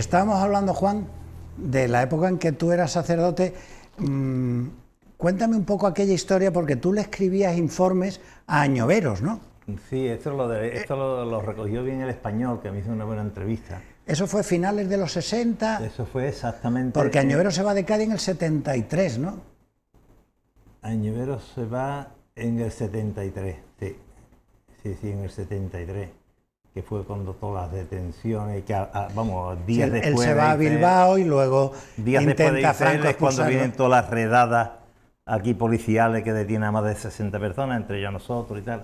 Estábamos hablando, Juan, de la época en que tú eras sacerdote. Cuéntame un poco aquella historia, porque tú le escribías informes a añoveros, ¿no? Sí, esto lo recogió bien El Español, que me hizo una buena entrevista. Eso fue finales de los 60. Eso fue exactamente... Porque Añovero se va de Cádiz en el 73, ¿no? Añovero se va en el 73, sí. Sí, en el 73. Que fue cuando todas las detenciones, que vamos, días sí, después... Él se va a Bilbao y luego días intenta después Franco es cuando expulsarlo. vienen todas las redadas aquí policiales que detienen a más de 60 personas, entre ellos nosotros y tal.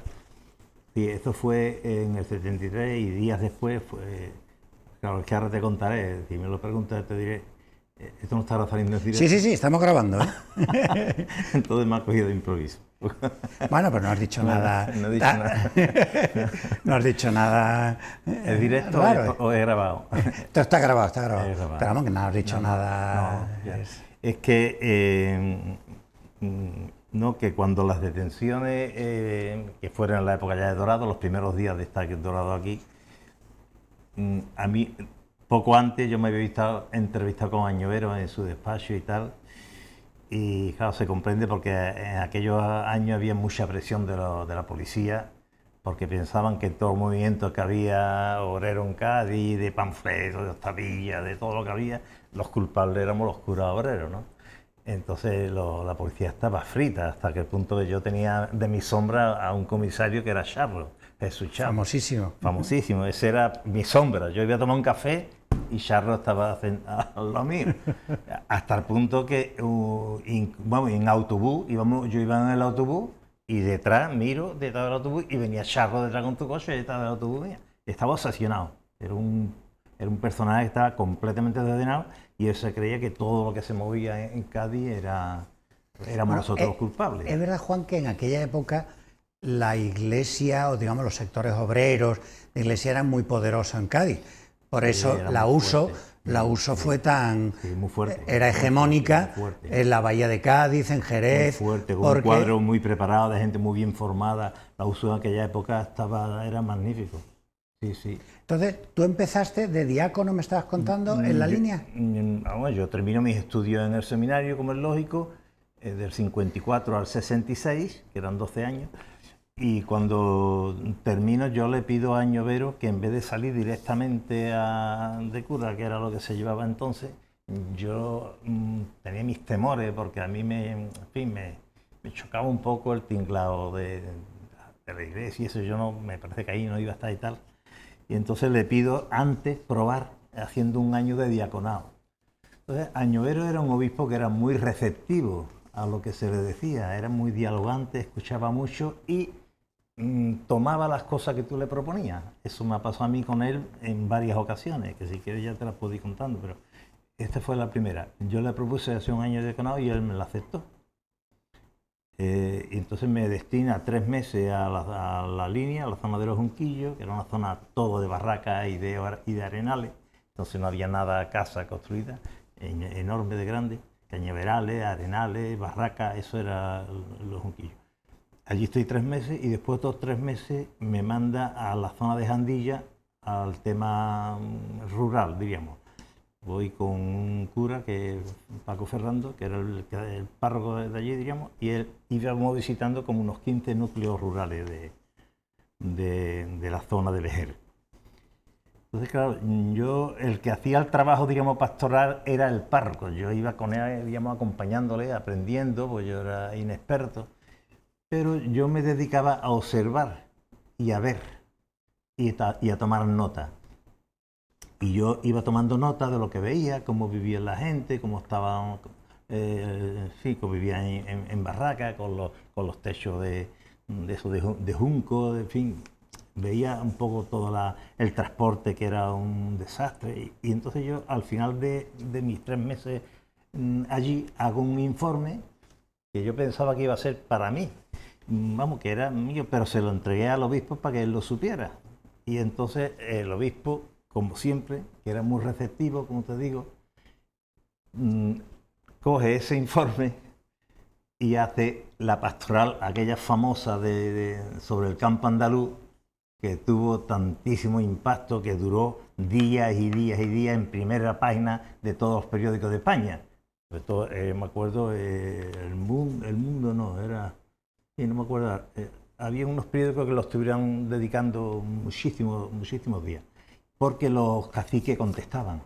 Sí, esto fue en el 73 y días después fue... Claro, es que ahora te contaré, si me lo preguntas te diré, esto no estará saliendo en directo. Sí, estamos grabando, ¿eh? Entonces me ha cogido de improviso. Bueno, pero no has dicho nada. No he dicho nada. No has dicho nada. ¿Es directo raro, o he grabado? Esto está grabado, está grabado. He grabado. Pero vamos, que no has dicho nada. No, es que no, que cuando las detenciones que fueron en la época ya de Dorado, los primeros días de estar Dorado aquí, a mí poco antes yo me había entrevistado con Añovero en su despacho y tal, y claro, se comprende porque en aquellos años había mucha presión de la policía, porque pensaban que todo el movimiento que había obrero en Cádiz, de panfletos, de hostadillas, de todo lo que había, los culpables éramos los curas obreros, ¿no? Entonces la policía estaba frita, hasta que el punto que yo tenía de mi sombra a un comisario que era Charro, Jesús Charro. Famosísimo. Famosísimo, ese era mi sombra. Yo iba a tomar un café y Charro estaba al lado mío. Hasta el punto que, vamos, en autobús, yo iba en el autobús y miro detrás del autobús y venía Charro detrás con tu coche y detrás del autobús mío. Estaba obsesionado. Era un personaje que estaba completamente desordenado y él se creía que todo lo que se movía en Cádiz éramos nosotros los culpables. Es verdad, Juan, que en aquella época la iglesia, o digamos los sectores obreros de iglesia eran muy poderosos en Cádiz. Por eso la USO fue tan... Sí, muy fuerte. Era hegemónica fuerte. En la Bahía de Cádiz, en Jerez. Muy fuerte, con un cuadro muy preparado, de gente muy bien formada. La USO en aquella época era magnífico. Sí. Entonces, tú empezaste de diácono, me estabas contando, en la línea. Vamos, yo termino mis estudios en el seminario, como es lógico, del 54 al 66, que eran 12 años, y cuando termino yo le pido a Añovero que en vez de salir directamente de cura, que era lo que se llevaba entonces, yo tenía mis temores, porque a mí me chocaba un poco el tinglado de la iglesia y eso, me parece que ahí no iba a estar y tal. Y entonces le pido antes probar haciendo un año de diaconado. Entonces Añovero era un obispo que era muy receptivo a lo que se le decía, era muy dialogante, escuchaba mucho y tomaba las cosas que tú le proponías. Eso me pasó a mí con él en varias ocasiones, que si quieres ya te las puedo ir contando, pero esta fue la primera. Yo le propuse hacer un año de diaconado y él me la aceptó. Y entonces me destina 3 meses a la línea, a la zona de los Junquillos, que era una zona todo de barracas y de arenales, entonces no había nada, casa construida, enorme de grande, cañaverales, arenales, barracas, eso era los Junquillos. Allí estoy 3 meses y después de otros 3 meses me manda a la zona de Jandilla, al tema rural, diríamos. Voy con un cura, que es Paco Ferrando, que era el párroco de allí, diríamos, y él íbamos visitando como unos 15 núcleos rurales de la zona de Vejer. Entonces, claro, yo, el que hacía el trabajo, digamos, pastoral, era el párroco. Yo iba con él, digamos, acompañándole, aprendiendo, pues yo era inexperto, pero yo me dedicaba a observar y a ver y a tomar nota. Y yo iba tomando nota de lo que veía, cómo vivía la gente, cómo estaban, cómo vivían en barracas, con los techos de junco, en fin. Veía un poco todo el transporte, que era un desastre. Y entonces yo, al final de mis 3 meses allí, hago un informe que yo pensaba que iba a ser para mí. Vamos, que era mío, pero se lo entregué al obispo para que él lo supiera. Y entonces el obispo, como siempre, que era muy receptivo, como te digo, coge ese informe y hace la pastoral, aquella famosa sobre el campo andaluz, que tuvo tantísimo impacto que duró días y días y días en primera página de todos los periódicos de España. Sobre todo, me acuerdo, el Mundo no, era... Sí, no me acuerdo. Había unos periódicos que lo estuvieran dedicando muchísimos días, porque los caciques contestaban.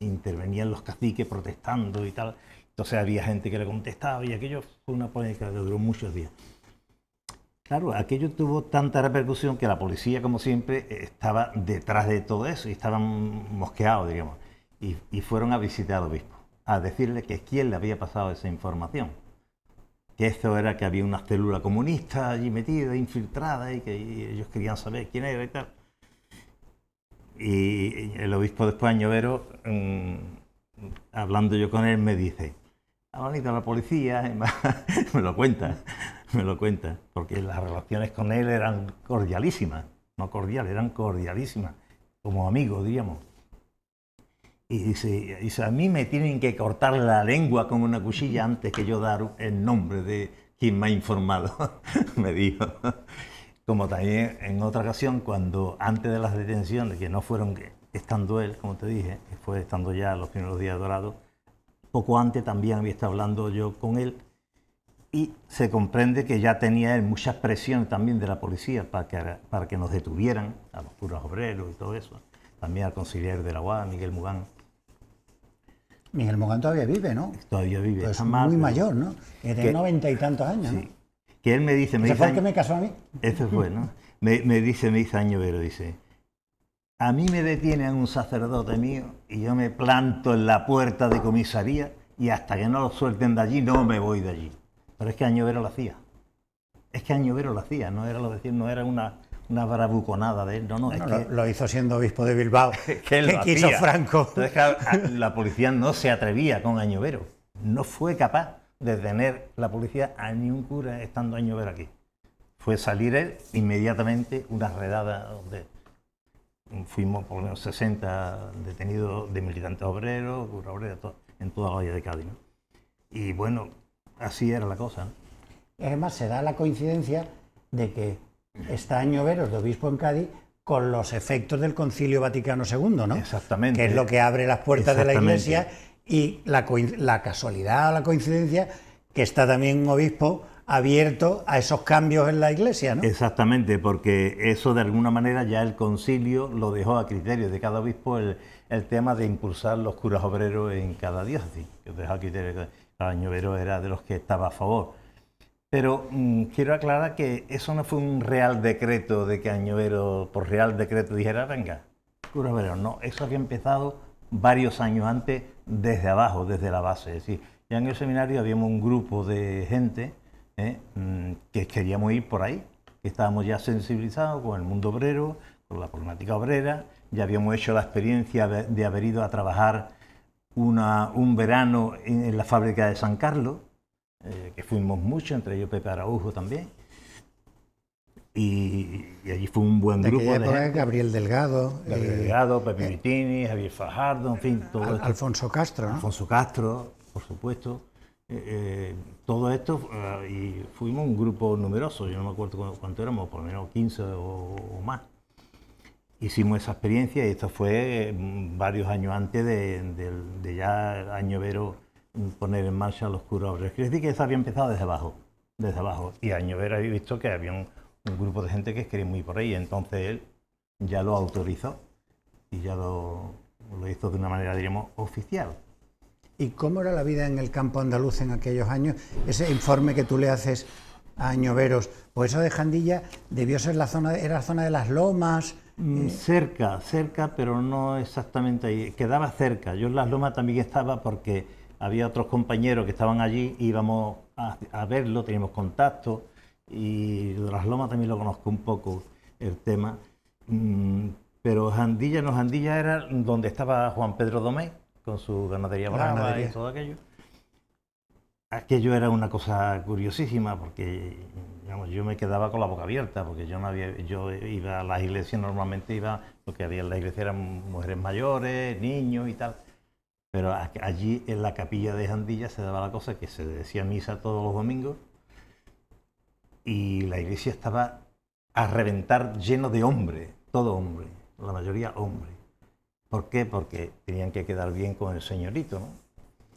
Intervenían los caciques protestando y tal. Entonces había gente que le contestaba y aquello fue una polémica que duró muchos días. Claro, aquello tuvo tanta repercusión que la policía, como siempre, estaba detrás de todo eso y estaban mosqueados, digamos. Y fueron a visitar al obispo, a decirle que quién le había pasado esa información. Que eso era que había una célula comunista allí metida, infiltrada, y que ellos querían saber quién era y tal. Y el obispo después, Añovero, hablando yo con él, me dice: ha venido la policía, me lo cuenta, porque las relaciones con él eran cordialísimas, no cordiales, eran cordialísimas, como amigos, digamos. Y dice, a mí me tienen que cortar la lengua con una cuchilla antes que yo dar el nombre de quien me ha informado, me dijo. Como también en otra ocasión, cuando antes de las detenciones, que no fueron estando él, como te dije, que fue estando ya los primeros días dorados, poco antes también había estado hablando yo con él y se comprende que ya tenía él muchas presiones también de la policía para que nos detuvieran, a los curas obreros y todo eso, también al conciliar de la UAS, Miguel Mugán. Miguel Mugán todavía vive, ¿no? Todavía vive. Pues es muy mayor, ¿no? Tiene 90 y tantos años, sí. ¿no? Que él me dice... ¿Ese fue el que me casó a mí? Ese fue, ¿no? me dice Añovero, dice: a mí me detienen un sacerdote mío y yo me planto en la puerta de comisaría y hasta que no lo suelten de allí no me voy de allí. Pero es que Añovero lo hacía. No era lo decir, no era una bravuconada de él, no, Bueno, es que lo hizo siendo obispo de Bilbao, que él lo quiso hacía. Franco. Entonces, la policía no se atrevía con Añovero, no fue capaz de detener la policía a ni un cura estando Añovero aquí. Fue salir él inmediatamente, una redada donde fuimos por lo menos 60 detenidos de militantes obreros, curas obreros, en toda la Valle de Cádiz, ¿no? Y bueno, así era la cosa, ¿no? Además, se da la coincidencia de que está Añoveros de obispo en Cádiz con los efectos del Concilio Vaticano II, ¿no? Exactamente. Que es lo que abre las puertas de la Iglesia, y la casualidad, la coincidencia, que está también un obispo abierto a esos cambios en la Iglesia, ¿no? Exactamente, porque eso de alguna manera ya el concilio lo dejó a criterio de cada obispo el tema de impulsar los curas obreros en cada diócesis, que dejó a criterio de cada Añovero, era de los que estaba a favor. Pero quiero aclarar que eso no fue un real decreto de que Añovero por real decreto dijera: venga, curas obreros. No, eso había empezado varios años antes, desde abajo, desde la base. Es decir, ya en el seminario habíamos un grupo de gente que queríamos ir por ahí, que estábamos ya sensibilizados con el mundo obrero, con la problemática obrera. Ya habíamos hecho la experiencia de haber ido a trabajar un verano en la fábrica de San Carlos, que fuimos muchos, entre ellos Pepe Araujo también, y allí fue un buen grupo de gente. Gabriel Delgado, Pepe Vitini, Javier Fajardo, en fin, todo esto. Alfonso Castro, ¿no? Alfonso Castro, por supuesto. Todo esto, y fuimos un grupo numeroso, yo no me acuerdo cuánto éramos, por lo menos 15 o más. Hicimos esa experiencia y esto fue varios años antes de ya Añovero poner en marcha los curas obreros. Quiere decir que eso había empezado desde abajo. Y Añovero había visto que había un grupo de gente que quería ir por ahí, entonces él ya lo autorizó y ya lo hizo de una manera, diríamos, oficial. ¿Y cómo era la vida en el campo andaluz en aquellos años? Ese informe que tú le haces a Añoveros, pues eso de Jandilla debió ser la zona de las Lomas. Cerca, pero no exactamente ahí. Quedaba cerca. Yo en las Lomas también estaba porque había otros compañeros que estaban allí, íbamos a verlo, teníamos contacto, y de las Lomas también lo conozco un poco el tema. Pero Jandilla era donde estaba Juan Pedro Domé, con su ganadería brava y todo aquello. Aquello era una cosa curiosísima porque, digamos, yo me quedaba con la boca abierta porque yo iba a las iglesias, normalmente lo que había en la iglesia eran mujeres mayores, niños y tal, pero allí en la capilla de Jandilla se daba la cosa que se decía misa todos los domingos y la iglesia estaba a reventar lleno de hombres, todo hombre, la mayoría hombres. ¿Por qué? Porque tenían que quedar bien con el señorito, ¿no?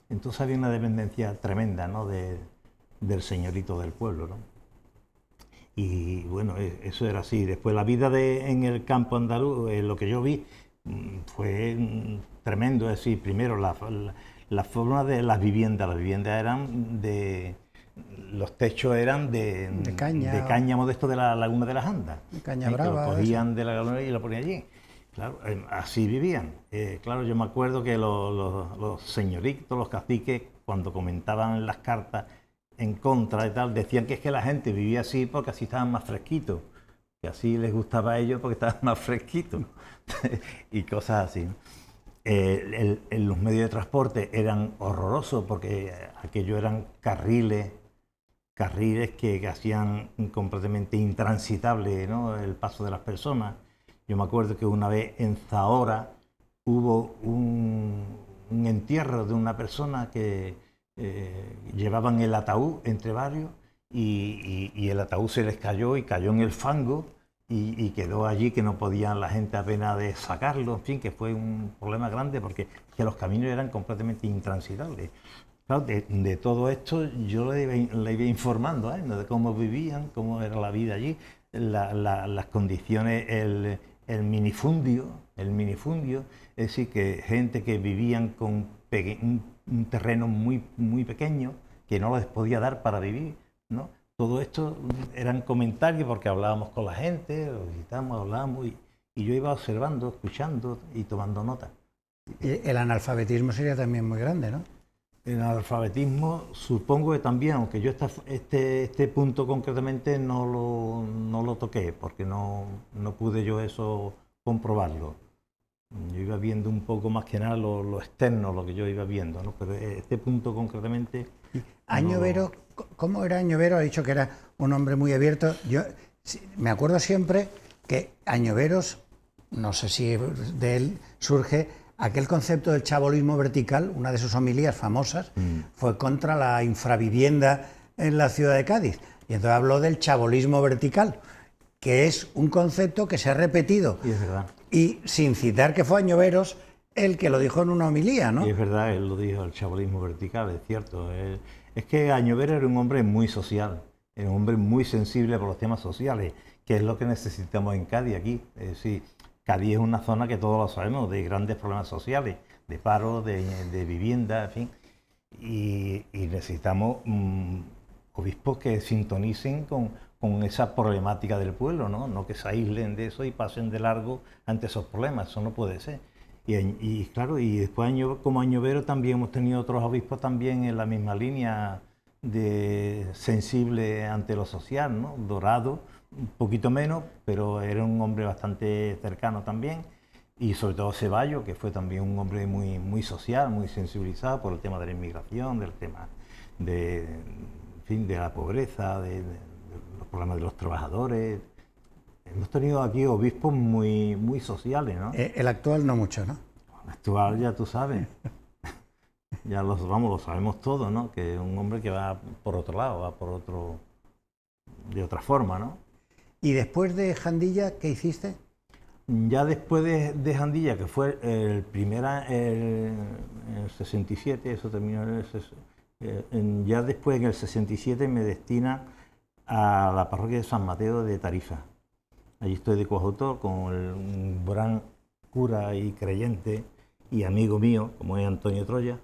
Entonces había una dependencia tremenda, ¿no? Del señorito del pueblo, ¿no? Y bueno, eso era así. Después la vida en el campo andaluz, lo que yo vi, fue tremendo. Es decir, primero la forma de las viviendas eran de... Los techos eran de cáñamo de esto de la laguna de las Andas. De caña brava. Que lo cogían de la laguna y lo ponían allí. Claro, así vivían. Claro, yo me acuerdo que los señoritos, los caciques, cuando comentaban las cartas en contra y tal, decían que es que la gente vivía así porque así estaban más fresquitos, que así les gustaba a ellos porque estaban más fresquitos y cosas así, ¿no? Los medios de transporte eran horrorosos porque aquello eran carriles que hacían completamente intransitable, ¿no?, el paso de las personas. Yo me acuerdo que una vez en Zahora hubo un entierro de una persona que llevaban el ataúd entre varios y el ataúd se les cayó y cayó en el fango y quedó allí, que no podían la gente apenas de sacarlo, en fin, que fue un problema grande porque que los caminos eran completamente intransitables. Claro, de todo esto yo le iba informando, ¿no?, de cómo vivían, cómo era la vida allí, las condiciones, el minifundio, es decir, que gente que vivían con un terreno muy, muy pequeño, que no les podía dar para vivir, ¿no? Todo esto eran comentarios porque hablábamos con la gente, lo visitamos, hablábamos y yo iba observando, escuchando y tomando nota. Y el analfabetismo sería también muy grande, ¿no? El analfabetismo supongo que también, aunque yo este punto concretamente no lo toqué, porque no pude yo eso comprobarlo. Yo iba viendo un poco más que nada lo externo, lo que yo iba viendo, ¿no? Pero este punto concretamente... Añovero, ¿cómo era Añovero? Ha dicho que era un hombre muy abierto. Yo me acuerdo siempre que Añoveros, no sé si de él surge aquel concepto del chabolismo vertical. Una de sus homilías famosas fue contra la infravivienda en la ciudad de Cádiz. Y entonces habló del chabolismo vertical, que es un concepto que se ha repetido. Y es verdad. Y sin citar que fue Añoveros el que lo dijo en una homilía, ¿no? Y es verdad, él lo dijo, el chabolismo vertical, es cierto. Es que Añovero era un hombre muy social, era un hombre muy sensible por los temas sociales, que es lo que necesitamos en Cádiz aquí. Es decir, Cádiz es una zona que todos lo sabemos, de grandes problemas sociales, de paro, de vivienda, en fin. Y necesitamos obispos que sintonicen con esa problemática del pueblo, ¿no? No que se aíslen de eso y pasen de largo ante esos problemas, eso no puede ser. Y claro, y después como Añovero también hemos tenido otros obispos también en la misma línea de sensible ante lo social, ¿no? Dorado, un poquito menos, pero era un hombre bastante cercano también. Y sobre todo Ceballos, que fue también un hombre muy, muy social, muy sensibilizado por el tema de la inmigración, del tema en fin, de la pobreza, de los problemas de los trabajadores. Hemos tenido aquí obispos muy, muy sociales, ¿no? El actual no mucho, ¿no? El actual ya tú sabes. Ya lo sabemos todos, ¿no? Que es un hombre que va por otro lado, va por otro... de otra forma, ¿no? ¿Y después de Jandilla, qué hiciste? Ya después de Jandilla, que fue el el 67, eso terminó ya después, en el 67, me destina a la parroquia de San Mateo de Tarifa. Allí estoy de coautor con un gran cura y creyente y amigo mío, como es Antonio Troya,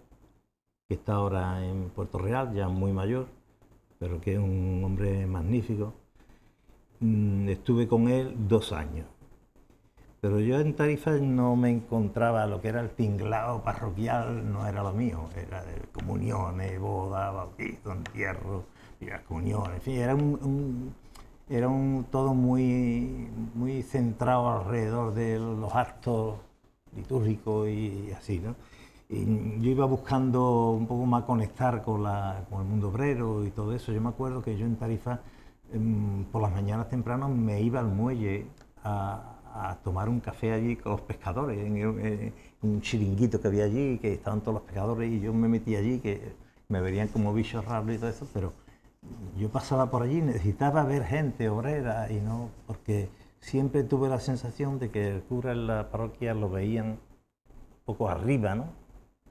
que está ahora en Puerto Real, ya muy mayor, pero que es un hombre magnífico. Estuve con él 2 años. Pero yo en Tarifa no me encontraba, lo que era el tinglado parroquial no era lo mío, era de comuniones, boda, bautizo, entierro, comuniones, en fin, era todo muy, muy centrado alrededor de los actos litúrgicos y así, ¿no? Y yo iba buscando un poco más conectar con el mundo obrero y todo eso. Yo me acuerdo que yo en Tarifa, por las mañanas temprano, me iba al muelle a tomar un café allí con los pescadores, en un chiringuito que había allí, que estaban todos los pescadores, y yo me metí allí, que me verían como bichos raros y todo eso, pero yo pasaba por allí, necesitaba ver gente obrera y no, porque siempre tuve la sensación de que el cura en la parroquia lo veían un poco arriba, ¿no?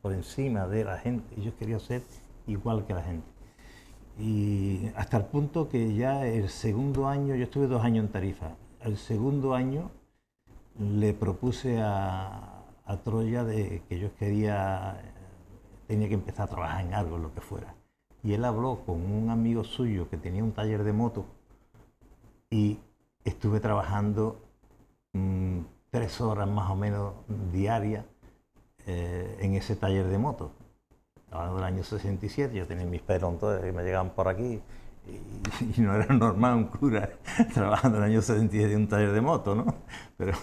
Por encima de la gente, y yo quería ser igual que la gente. Y hasta el punto que ya el segundo año, yo estuve 2 años en Tarifa, el segundo año le propuse a Troya de que yo tenía que empezar a trabajar en algo, lo que fuera. Y él habló con un amigo suyo que tenía un taller de moto y estuve trabajando 3 horas más o menos diarias en ese taller de moto. Hablando del año 67, yo tenía mis pelos todos que me llegaban por aquí y no era normal un cura trabajando en el año 67 en un taller de moto, ¿no? Pero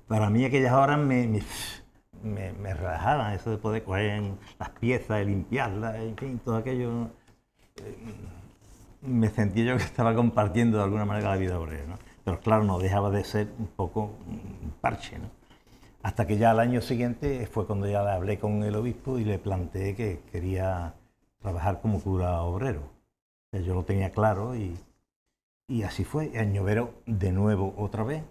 para mí aquellas horas me relajaban, eso de poder coger las piezas y limpiarlas, en fin, todo aquello. Me sentía yo que estaba compartiendo de alguna manera la vida obrera, ¿no? Pero claro, no dejaba de ser un poco un parche, ¿no? Hasta que ya al año siguiente fue cuando ya le hablé con el obispo y le planteé que quería trabajar como cura obrero. O sea, yo lo tenía claro y así fue. En Ñovero de nuevo otra vez.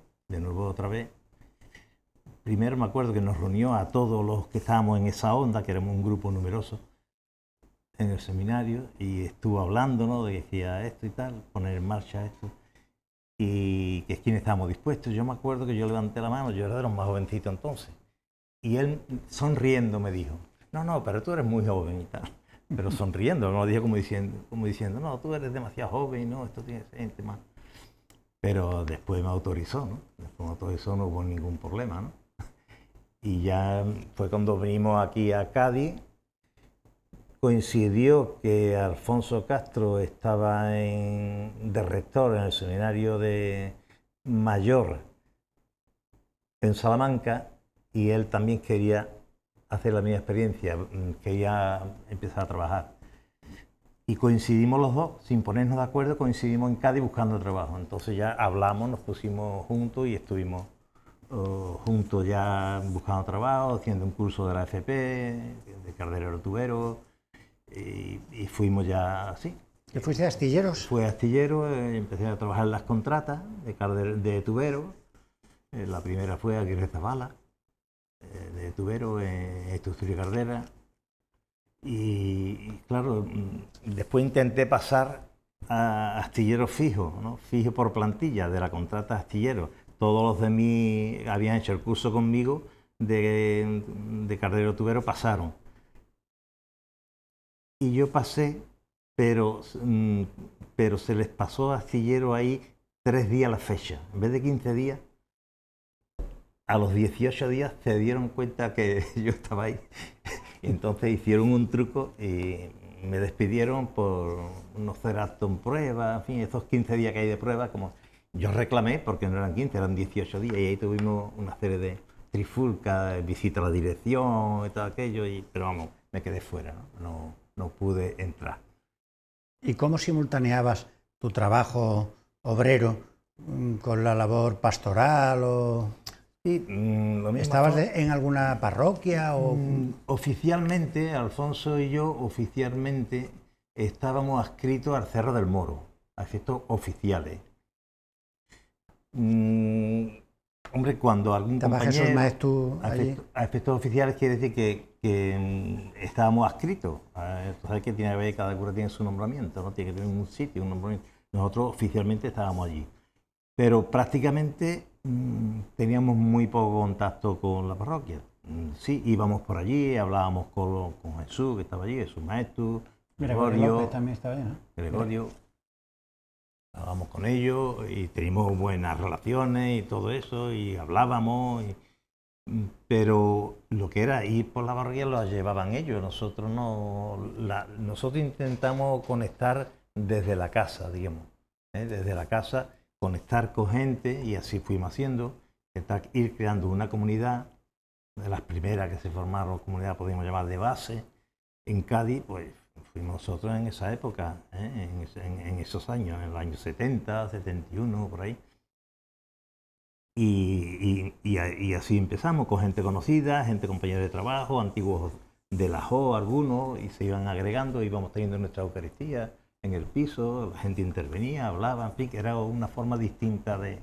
Primero me acuerdo que nos reunió a todos los que estábamos en esa onda, que éramos un grupo numeroso, en el seminario, y estuvo hablando, ¿no? De que decía esto y tal, poner en marcha esto, y que es quien estábamos dispuestos. Yo me acuerdo que yo levanté la mano, yo era de los más jovencitos entonces, y él sonriendo me dijo, no, pero tú eres muy joven y tal, pero sonriendo, no lo dijo como diciendo, no, tú eres demasiado joven, no, esto tiene gente más. Pero después me autorizó, ¿no? Después me autorizó, no hubo ningún problema, ¿no? Y ya fue cuando venimos aquí a Cádiz. Coincidió que Alfonso Castro estaba de rector en el seminario de mayor en Salamanca y él también quería hacer la misma experiencia, quería empezar a trabajar. Y coincidimos los dos, sin ponernos de acuerdo, coincidimos en Cádiz buscando trabajo. Entonces ya hablamos, nos pusimos juntos y estuvimos juntos ya buscando trabajo, haciendo un curso de la FP, de cardelero tubero, y fuimos ya así. ¿Que fuiste a astilleros? Fui astillero, empecé a trabajar en las contratas de tubero. La primera fue Aguirre Zavala, de tubero, en Estructura y Cardera. Y claro, después intenté pasar a astillero fijo, ¿no? Fijo por plantilla, de la contrata astillero. Todos los de mí habían hecho el curso conmigo de cardelero tubero, pasaron. Y yo pasé, pero se les pasó a astillero ahí 3 días la fecha. En vez de 15 días, a los 18 días se dieron cuenta que yo estaba ahí. Y entonces hicieron un truco y me despidieron por no hacer acto en prueba, en fin, esos 15 días que hay de prueba, como yo reclamé, porque no eran 15, eran 18 días, y ahí tuvimos una serie de trifulcas, visita a la dirección y todo aquello, pero vamos, me quedé fuera, no pude entrar. ¿Y cómo simultaneabas tu trabajo obrero con la labor pastoral? Sí, lo mismo. ¿Estabas en alguna parroquia? Oficialmente, Alfonso y yo, oficialmente, estábamos adscritos al Cerro del Moro, a efectos oficiales. Hombre, cuando algún compañero... Jesús Maestú allí. A efectos oficiales quiere decir que estábamos adscritos. Tú sabes que tiene que ver, cada cura tiene su nombramiento, ¿no? Tiene que tener un sitio, un nombramiento. Nosotros oficialmente estábamos allí. Pero prácticamente teníamos muy poco contacto con la parroquia. Sí, íbamos por allí, hablábamos con Jesús, que estaba allí, Jesús Maestú, Gregorio López también estaba allí, ¿no? Gregorio. Hablábamos con ellos y teníamos buenas relaciones y todo eso, y hablábamos, pero lo que era ir por la parroquia lo llevaban ellos, nosotros no. Nosotros intentamos conectar desde la casa, digamos, desde la casa, conectar con gente, y así fuimos haciendo, ir creando una comunidad, de las primeras que se formaron, comunidad podríamos llamar de base, en Cádiz, pues fuimos nosotros en esa época, en esos años, en los años 70, 71, por ahí. Y así empezamos, con gente conocida, gente compañera de trabajo, antiguos de la JO algunos, y se iban agregando, íbamos teniendo nuestra Eucaristía en el piso, la gente intervenía, hablaba, en fin, que era una forma distinta de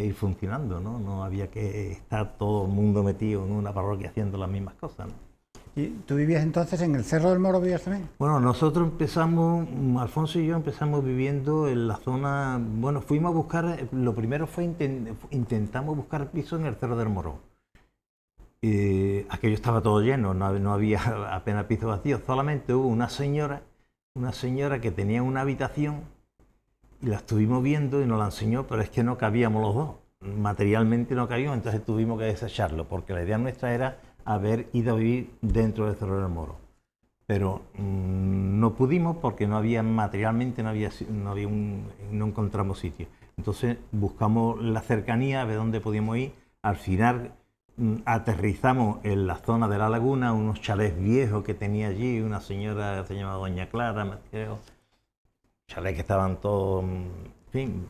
ir funcionando, ¿no? No había que estar todo el mundo metido en una parroquia haciendo las mismas cosas, ¿no? ¿Y tú vivías entonces en el Cerro del Moro, vivías también? Bueno, nosotros empezamos, Alfonso y yo empezamos viviendo en la zona, bueno, fuimos a buscar, lo primero fue intentamos buscar piso en el Cerro del Moro. Aquello estaba todo lleno, no había apenas piso vacío, solamente hubo una señora que tenía una habitación y la estuvimos viendo y nos la enseñó, pero es que no cabíamos los dos, materialmente no cabíamos, entonces tuvimos que desecharlo, porque la idea nuestra era haber ido a vivir dentro del Cerro del Moro. Pero no pudimos porque no había materialmente, no encontramos sitio. Entonces buscamos la cercanía, a ver dónde podíamos ir. Al final aterrizamos en la zona de la laguna, unos chalés viejos que tenía allí, una señora que se llamaba Doña Clara, me creo. Chalés que estaban todos, en fin,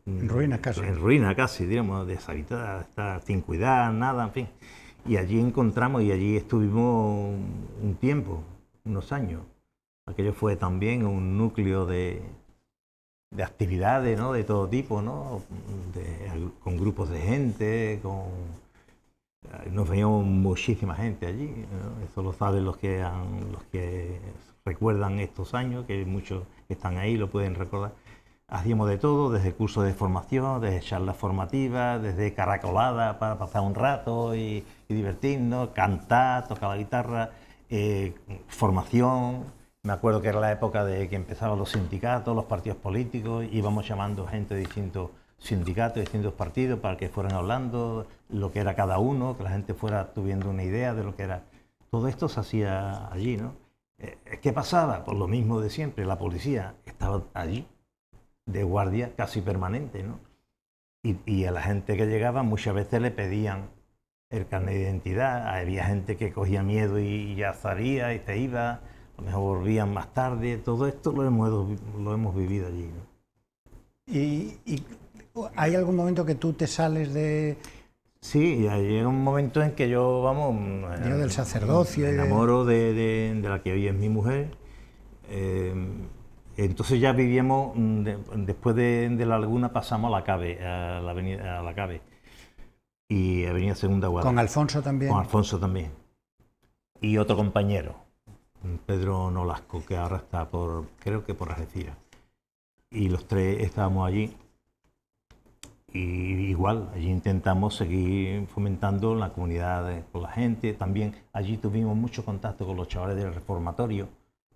En ruinas casi. En ruinas casi, digamos, deshabitadas, sin cuidar, nada, en fin. Y allí encontramos y allí estuvimos un tiempo, unos años. Aquello fue también un núcleo de actividades, ¿no? De todo tipo, ¿no? Con grupos de gente, nos veíamos muchísima gente allí, ¿no? Eso lo saben los que recuerdan estos años, que muchos que están ahí lo pueden recordar. Hacíamos de todo, desde cursos de formación, desde charlas formativas, desde caracoladas para pasar un rato y divertirnos, cantar, tocar la guitarra, formación. Me acuerdo que era la época de que empezaban los sindicatos, los partidos políticos, íbamos llamando gente de distintos sindicatos, distintos partidos, para que fueran hablando lo que era cada uno, que la gente fuera tuviendo una idea de lo que era. Todo esto se hacía allí, ¿no? ¿Qué pasaba? Pues lo mismo de siempre, la policía estaba allí, de guardia casi permanente, ¿no? Y a la gente que llegaba muchas veces le pedían el carnet de identidad, había gente que cogía miedo y ya salía y se iba, a lo mejor volvían más tarde, todo esto lo hemos vivido allí, ¿no? ¿Y hay algún momento que tú te sales de...? Sí, llega un momento en que yo, vamos... del sacerdocio. Me enamoro de la que hoy es mi mujer. Entonces ya vivíamos, después de la laguna pasamos a la Cabe, a la Cabe. Y Avenida Segunda Guardia. ¿Con Alfonso también? Con Alfonso también. Y otro compañero, Pedro Nolasco, que ahora está creo que por Algeciras. Y los tres estábamos allí. Y igual, allí intentamos seguir fomentando la comunidad con la gente. También allí tuvimos mucho contacto con los chavales del reformatorio,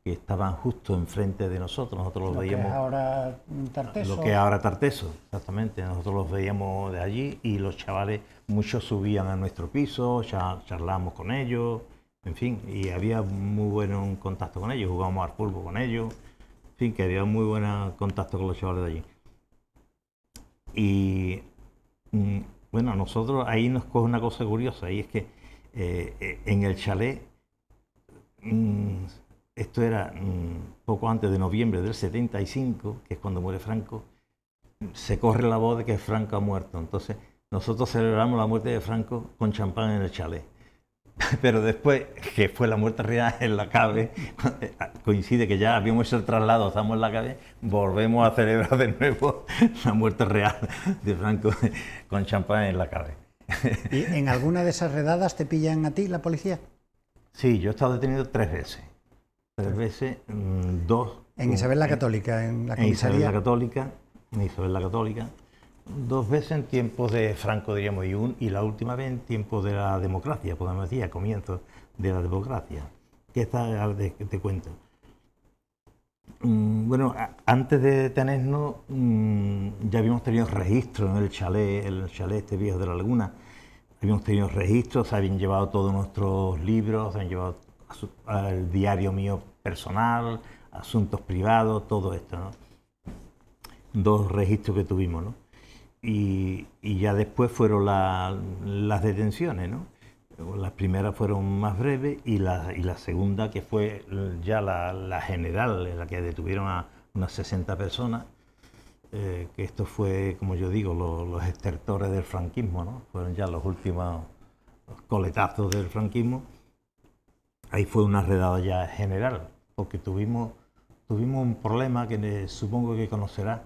que estaban justo enfrente de nosotros. Nosotros los veíamos. Que es ahora Tarteso. Lo que es ahora Tarteso, exactamente. Nosotros los veíamos de allí y los chavales, muchos subían a nuestro piso, charlábamos con ellos, en fin, y había muy buen contacto con ellos, jugábamos al fútbol con ellos, en fin, que había muy buen contacto con los chavales de allí. Y bueno, nosotros ahí nos coge una cosa curiosa, y es que en el chalet, esto era poco antes de noviembre del 75, que es cuando muere Franco, se corre la voz de que Franco ha muerto. Entonces nosotros celebramos la muerte de Franco con champán en el chalet. Pero después, que fue la muerte real en la Cabe, coincide que ya habíamos hecho el traslado, estamos en la Cabe, volvemos a celebrar de nuevo la muerte real de Franco con champán en la Cabe. ¿Y en alguna de esas redadas te pillan a ti la policía? Sí, yo he estado detenido 3 veces. 3 veces, 2... En Isabel la Católica, en la comisaría. En Isabel la Católica. 2 veces en tiempos de Franco, diríamos, y la última vez en tiempos de la democracia, podemos decir, a comienzos de la democracia. ¿Qué está? Te cuento. Bueno, antes de detenernos, ya habíamos tenido registros en el chalet este viejo de la laguna. Habíamos tenido registros, se habían llevado todos nuestros libros, se habían llevado al diario mío personal, asuntos privados, todo esto, ¿no? 2 registros que tuvimos, ¿no? Y ya después fueron las detenciones, ¿no? Las primeras fueron más breves y la segunda, que fue ya la general, en la que detuvieron a unas 60 personas, que esto fue, como yo digo, los estertores del franquismo, ¿no? Fueron ya los últimos coletazos del franquismo. Ahí fue una redada ya general, porque tuvimos tuvimos un problema que supongo que conocerá,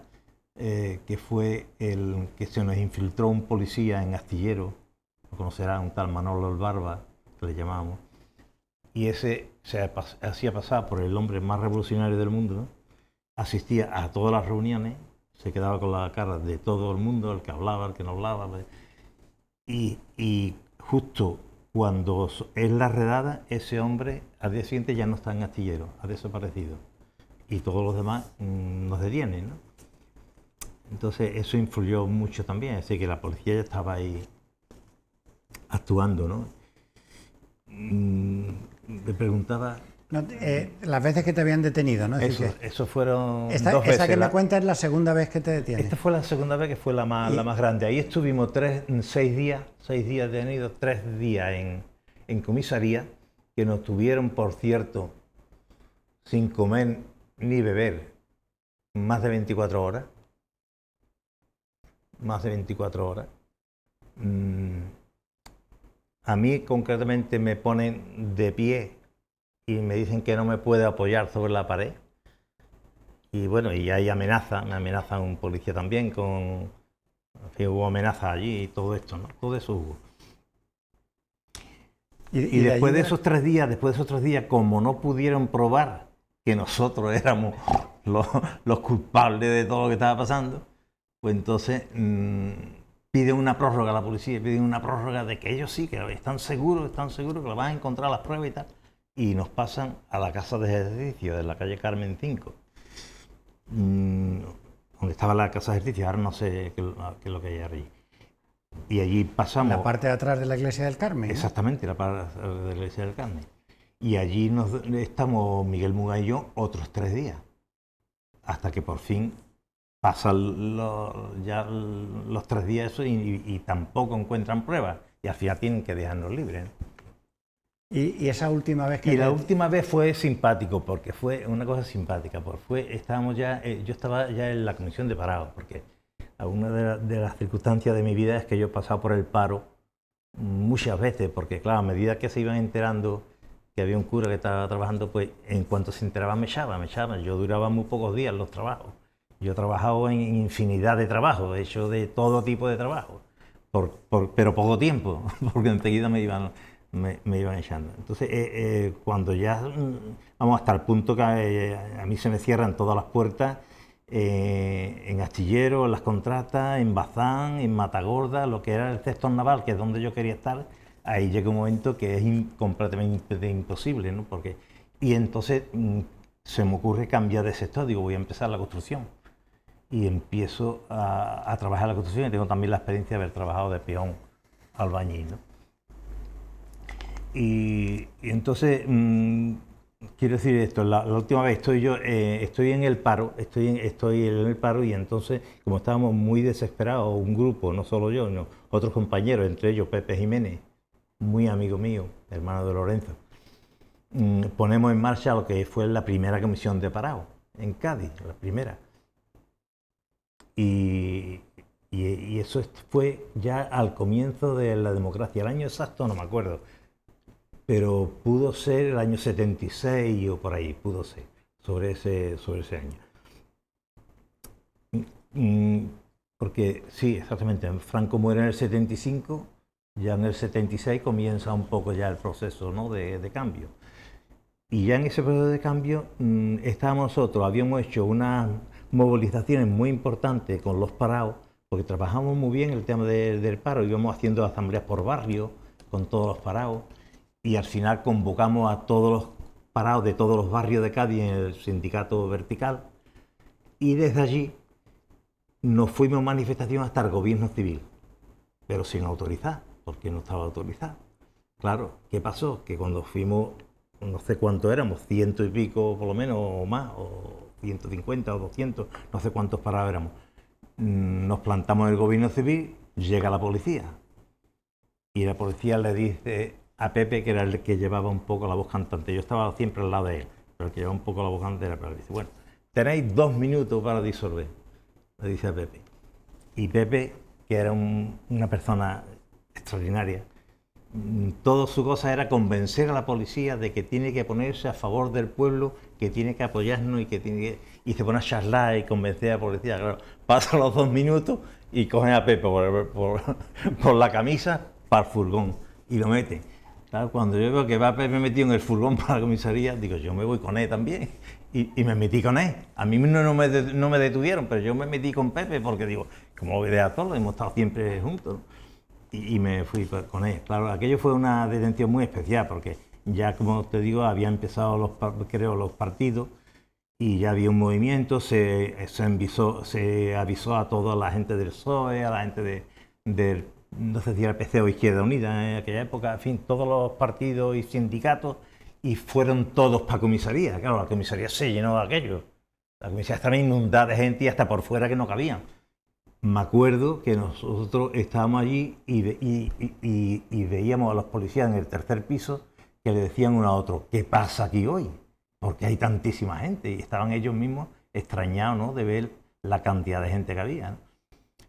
que fue el que se nos infiltró un policía en Astillero, lo conocerá, un tal Manolo el Barba, que le llamamos, y ese se hacía pasar por el hombre más revolucionario del mundo, ¿no? Asistía a todas las reuniones, se quedaba con la cara de todo el mundo, el que hablaba, el que no hablaba, y justo cuando es la redada, ese hombre al día siguiente ya no está en Astillero, ha desaparecido, y todos los demás nos detienen, ¿no? Entonces eso influyó mucho también, es decir, que la policía ya estaba ahí actuando, ¿no? Me preguntaba... No, las veces que te habían detenido, ¿no? Eso fueron esta, dos veces. Esa que me cuentas es la segunda vez que te detienen. Esta fue la segunda vez, que fue la más grande. Ahí estuvimos 6 días detenidos, 3 días en comisaría, que nos tuvieron, por cierto, sin comer ni beber, más de 24 horas. Más de 24 horas. A mí concretamente me ponen de pie y me dicen que no me puede apoyar sobre la pared. Y bueno, y hay me amenazan un policía también con... En fin, hubo amenazas allí y todo esto, ¿no? Todo eso hubo. Y después de esos 3 días, como no pudieron probar que nosotros éramos los culpables de todo lo que estaba pasando, pues entonces piden una prórroga a la policía, piden una prórroga de que ellos sí, que están seguros que lo van a encontrar las pruebas y tal. Y nos pasan a la casa de ejercicio de la calle Carmen 5, donde estaba la casa de ejercicio, ahora no sé qué es lo que hay allí. Y allí pasamos... La parte de atrás de la iglesia del Carmen, ¿no? Exactamente, la parte de la iglesia del Carmen. Y allí estamos Miguel Muga y yo otros 3 días, hasta que por fin pasan ya los 3 días eso y tampoco encuentran pruebas. Y al final tienen que dejarnos libres, ¿no? Y esa última vez que... Y la última vez fue simpático, porque fue una cosa simpática, porque estábamos ya, yo estaba ya en la comisión de parados, porque una de las circunstancias de mi vida es que yo he pasado por el paro muchas veces, porque claro, a medida que se iban enterando que había un cura que estaba trabajando, pues en cuanto se enteraba me echaban. Yo duraba muy pocos días los trabajos. Yo he trabajado en infinidad de trabajos, he hecho de todo tipo de trabajo, pero poco tiempo, porque enseguida me iban echando. Entonces, cuando ya vamos hasta el punto que a mí se me cierran todas las puertas, en Astillero, en las contratas, en Bazán, en Matagorda, lo que era el sector naval, que es donde yo quería estar, ahí llega un momento que es completamente imposible, ¿no? Y entonces se me ocurre cambiar de sector, digo, voy a empezar la construcción. Y empiezo a trabajar en la construcción, y tengo también la experiencia de haber trabajado de peón albañil, ¿no? Y entonces, quiero decir esto, la última vez estoy en el paro, estoy en el paro, y entonces, como estábamos muy desesperados, un grupo, no solo yo, sino otros compañeros, entre ellos Pepe Jiménez, muy amigo mío, hermano de Lorenzo, ponemos en marcha lo que fue la primera comisión de parado en Cádiz, la primera. Y eso fue ya al comienzo de la democracia, el año exacto no me acuerdo, pero pudo ser el año 76 o por ahí, pudo ser, sobre ese año. Porque sí, exactamente, Franco muere en el 75, ya en el 76 comienza un poco ya el proceso, ¿no?, de cambio. Y ya en ese proceso de cambio estábamos nosotros, habíamos hecho unas movilizaciones muy importantes con los parados, porque trabajamos muy bien el tema del paro, íbamos haciendo asambleas por barrio con todos los parados, y al final convocamos a todos los parados de todos los barrios de Cádiz en el sindicato vertical, y desde allí nos fuimos a manifestación hasta el gobierno civil, pero sin autorizar, porque no estaba autorizado. Claro, ¿qué pasó? Que cuando fuimos, no sé cuánto éramos, 100 y pico por lo menos, o más, o 150 o 200, no sé cuántos parados éramos, nos plantamos en el gobierno civil, llega la policía, y la policía le dice a Pepe, que era el que llevaba un poco la voz cantante, yo estaba siempre al lado de él, pero el que llevaba un poco la voz cantante era Pepe, dice, bueno, tenéis 2 minutos para disolver, le dice a Pepe. Y Pepe, que era una persona extraordinaria, toda su cosa era convencer a la policía de que tiene que ponerse a favor del pueblo, que tiene que apoyarnos y se pone a charlar y convencer a la policía. Claro, pasan los 2 minutos y cogen a Pepe por la camisa para el furgón y lo meten. Claro, cuando yo veo que va Pepe metido en el furgón para la comisaría, digo, yo me voy con él también. Y me metí con él. A mí no me detuvieron, pero yo me metí con Pepe porque digo, como voy a todos, hemos estado siempre juntos. Y me fui con él. Claro, aquello fue una detención muy especial porque ya, como te digo, había empezado los partidos y ya había un movimiento, se avisó a toda la gente del PSOE, a la gente del, no sé si era PC o Izquierda Unida en aquella época, en fin, todos los partidos y sindicatos, y fueron todos para comisaría. Claro, la comisaría se llenó de aquello. La comisaría estaba inundada de gente y hasta por fuera que no cabían. Me acuerdo que nosotros estábamos allí y veíamos a los policías en el 3er piso que le decían uno a otro, ¿qué pasa aquí hoy? Porque hay tantísima gente, y estaban ellos mismos extrañados, ¿no?, de ver la cantidad de gente que había, ¿no?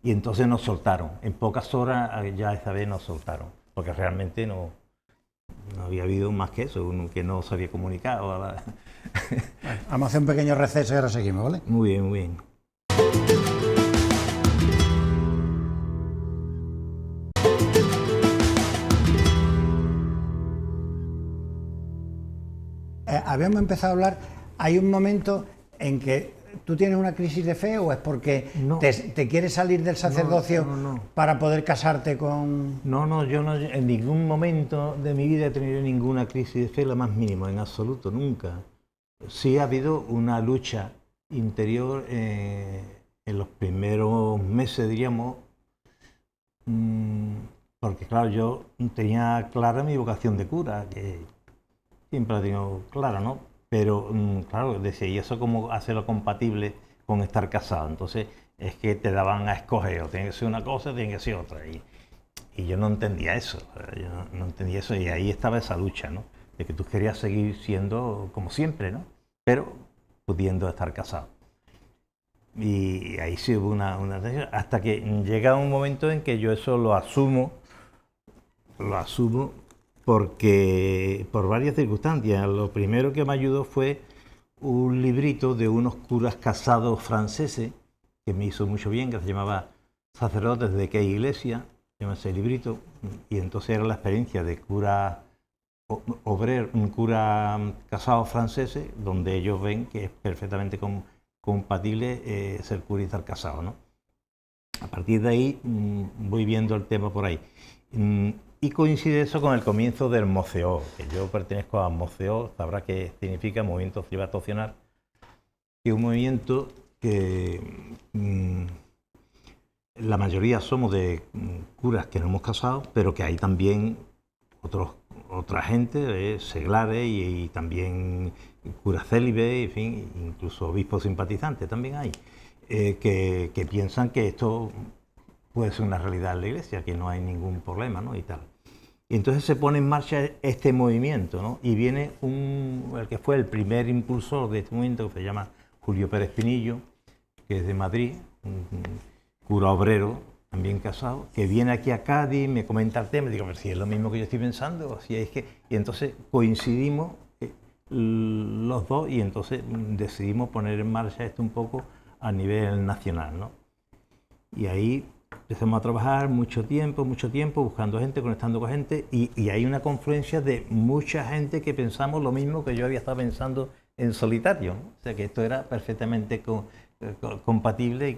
Y entonces nos soltaron, en pocas horas ya esta vez nos soltaron, porque realmente no había habido más que eso, uno que no se había comunicado. Bueno, vamos a hacer un pequeño receso y ahora seguimos, ¿vale? Muy bien, muy bien. Habíamos empezado a hablar, hay un momento en que tú tienes una crisis de fe o es porque no. te quieres salir del sacerdocio No. para poder casarte con... No, yo no, en ningún momento de mi vida he tenido ninguna crisis de fe, la más mínima, en absoluto, nunca. Sí ha habido una lucha interior en los primeros meses, diríamos, porque claro, yo tenía clara mi vocación de cura, que siempre la he tenido clara, ¿no? Pero claro, decía, ¿y eso cómo hacerlo compatible con estar casado? Entonces es que te daban a escoger, o tiene que ser una cosa o tiene que ser otra. Y yo no entendía eso, no entendía eso, y ahí estaba esa lucha, ¿no? De que tú querías seguir siendo como siempre, ¿no? Pero pudiendo estar casado. Y ahí sí hubo una hasta que llega un momento en que yo eso lo asumo porque por varias circunstancias. Lo primero que me ayudó fue un librito de unos curas casados franceses que me hizo mucho bien, que se llamaba Sacerdotes de qué iglesia, se llama ese librito, y entonces era la experiencia de cura obrero, un cura casado franceses, donde ellos ven que es perfectamente compatible ser cura y estar casado, ¿no? A partir de ahí voy viendo el tema por ahí. Y coincide eso con el comienzo del MOCEO, que yo pertenezco a MOCEO, sabrá qué significa Movimiento Celibato-Opcional, que es un movimiento que la mayoría somos de curas que no hemos casado, pero que hay también otra gente, seglares y también curas célibes, en fin, incluso obispos simpatizantes también hay, que piensan que esto puede ser una realidad en la Iglesia, que no hay ningún problema, ¿no? Y tal. Y entonces se pone en marcha este movimiento, ¿no? Y viene el que fue el primer impulsor de este movimiento, que se llama Julio Pérez Pinillo, que es de Madrid, un cura obrero, también casado, que viene aquí a Cádiz, me comenta el tema, digo, pero si es lo mismo que yo estoy pensando, si es que... Y entonces coincidimos los dos y entonces decidimos poner en marcha esto un poco a nivel nacional, ¿no? Y ahí empezamos a trabajar mucho tiempo, buscando gente, conectando con gente, y hay una confluencia de mucha gente que pensamos lo mismo que yo había estado pensando en solitario, ¿no? O sea, que esto era perfectamente compatible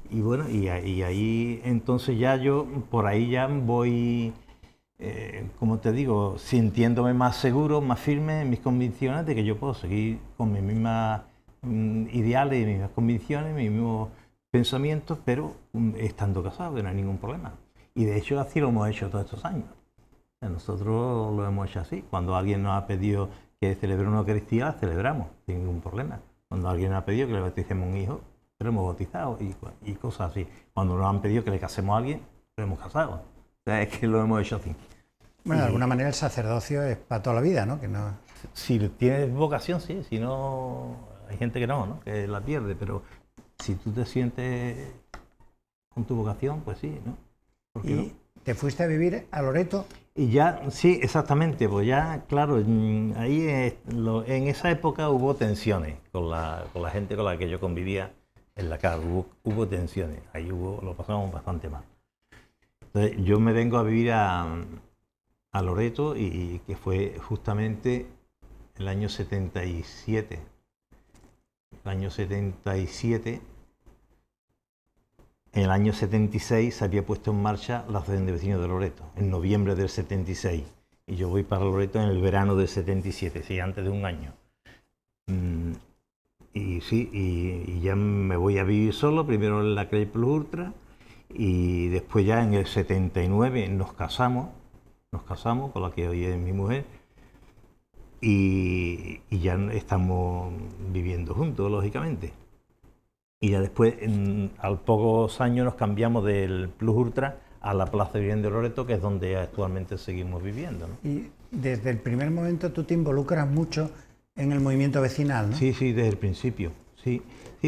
y bueno, y ahí entonces ya yo, por ahí ya voy, como te digo, sintiéndome más seguro, más firme en mis convicciones de que yo puedo seguir con mis mismas ideales y mis mismas convicciones, mis mismos pensamientos, pero estando casado, que no hay ningún problema. Y de hecho así lo hemos hecho todos estos años. Nosotros lo hemos hecho así. Cuando alguien nos ha pedido que celebre una Eucaristía, la celebramos, sin ningún problema. Cuando alguien nos ha pedido que le bauticemos un hijo, lo hemos bautizado y cosas así. Cuando nos han pedido que le casemos a alguien, lo hemos casado. O sea, es que lo hemos hecho así. Bueno, de alguna manera el sacerdocio es para toda la vida, ¿no? Que no... Si tienes vocación, sí. Si no, hay gente que no, que la pierde, pero si tú te sientes con tu vocación, pues sí, ¿no? te fuiste a vivir a Loreto. Y ya, sí, exactamente, pues ya, claro, ahí en esa época hubo tensiones con la gente con la que yo convivía en la casa, hubo tensiones, ahí lo pasamos bastante mal. Entonces yo me vengo a vivir a Loreto, y que fue justamente el año 77. El año 77, en el año 76 se había puesto en marcha la Asociación de Vecinos de Loreto, en noviembre del 76. Y yo voy para Loreto en el verano del 77, sí, antes de un año. Y sí, y ya me voy a vivir solo, primero en la calle Plus Ultra, y después ya en el 79 nos casamos con la que hoy es mi mujer, y ya estamos viviendo juntos, lógicamente. Y ya después, a pocos años, nos cambiamos del Plus Ultra a la Plaza Virgen de Loreto, que es donde actualmente seguimos viviendo, ¿no? Y desde el primer momento tú te involucras mucho en el movimiento vecinal, ¿no? Sí, sí, desde el principio, sí,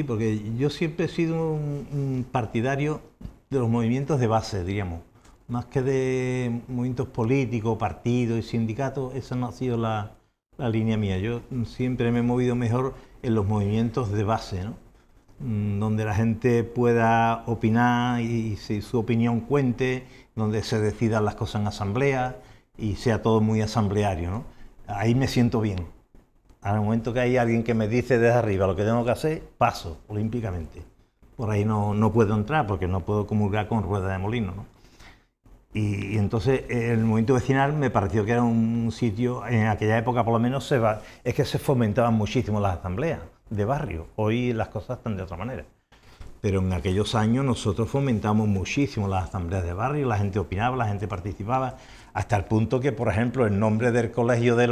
porque yo siempre he sido un partidario de los movimientos de base, diríamos, más que de movimientos políticos, partidos y sindicatos. Esa no ha sido la línea mía. Yo siempre me he movido mejor en los movimientos de base, ¿no? Donde la gente pueda opinar y su opinión cuente, donde se decidan las cosas en asamblea y sea todo muy asambleario, ¿no? Ahí me siento bien. Al momento que hay alguien que me dice desde arriba lo que tengo que hacer, paso olímpicamente. Por ahí no puedo entrar porque no puedo comulgar con rueda de molino, ¿no? Y entonces el movimiento vecinal me pareció que era un sitio, en aquella época por lo menos, es que se fomentaban muchísimo las asambleas de barrio. Hoy las cosas están de otra manera. Pero en aquellos años nosotros fomentamos muchísimo las asambleas de barrio, la gente opinaba, la gente participaba, hasta el punto que, por ejemplo, el nombre del colegio de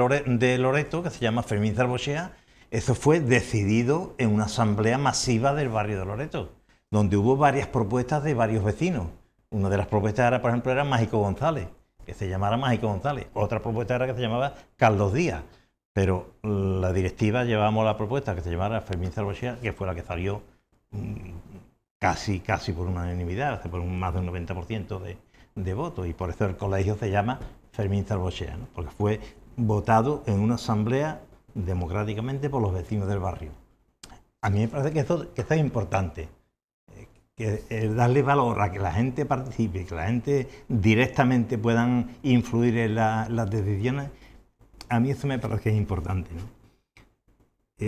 Loreto, que se llama Fermín Zarbosea, eso fue decidido en una asamblea masiva del barrio de Loreto, donde hubo varias propuestas de varios vecinos. Una de las propuestas era, por ejemplo, era Mágico González, que se llamara Mágico González. Otra propuesta era que se llamaba Carlos Díaz. Pero la directiva llevábamos la propuesta que se llamara Fermín Zarbosea, que fue la que salió casi por unanimidad, por más del 90% de votos. Y por eso el colegio se llama Fermín Zarbosea, ¿no? Porque fue votado en una asamblea democráticamente por los vecinos del barrio. A mí me parece que esto es importante. Que darle valor a que la gente participe, que la gente directamente puedan influir en las decisiones, a mí eso me parece que es importante, ¿no?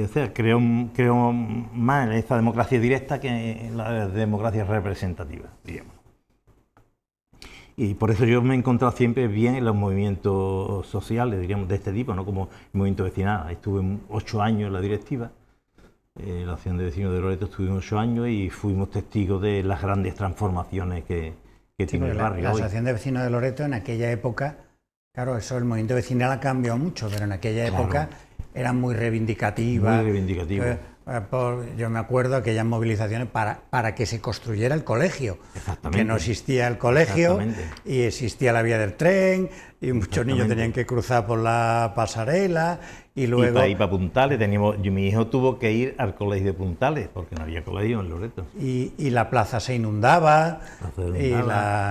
O sea, creo más en esta democracia directa que en la democracia representativa, digamos. Y por eso yo me he encontrado siempre bien en los movimientos sociales, diríamos, de este tipo, ¿no? Como el movimiento vecinal. Estuve 8 años en la directiva. La Asociación de Vecinos de Loreto estuvimos 8 años y fuimos testigos de las grandes transformaciones que tiene el barrio. La hoy. Asociación de Vecinos de Loreto en aquella época, claro, eso el movimiento vecinal ha cambiado mucho, pero en aquella época era muy reivindicativa. Muy reivindicativa. Yo me acuerdo aquellas movilizaciones para que se construyera el colegio. Exactamente. Que no existía el colegio y existía la vía del tren y muchos niños tenían que cruzar por la pasarela y luego... Y para ir para Puntales, mi hijo tuvo que ir al colegio de Puntales porque no había colegio en Loreto. Y la plaza se inundaba.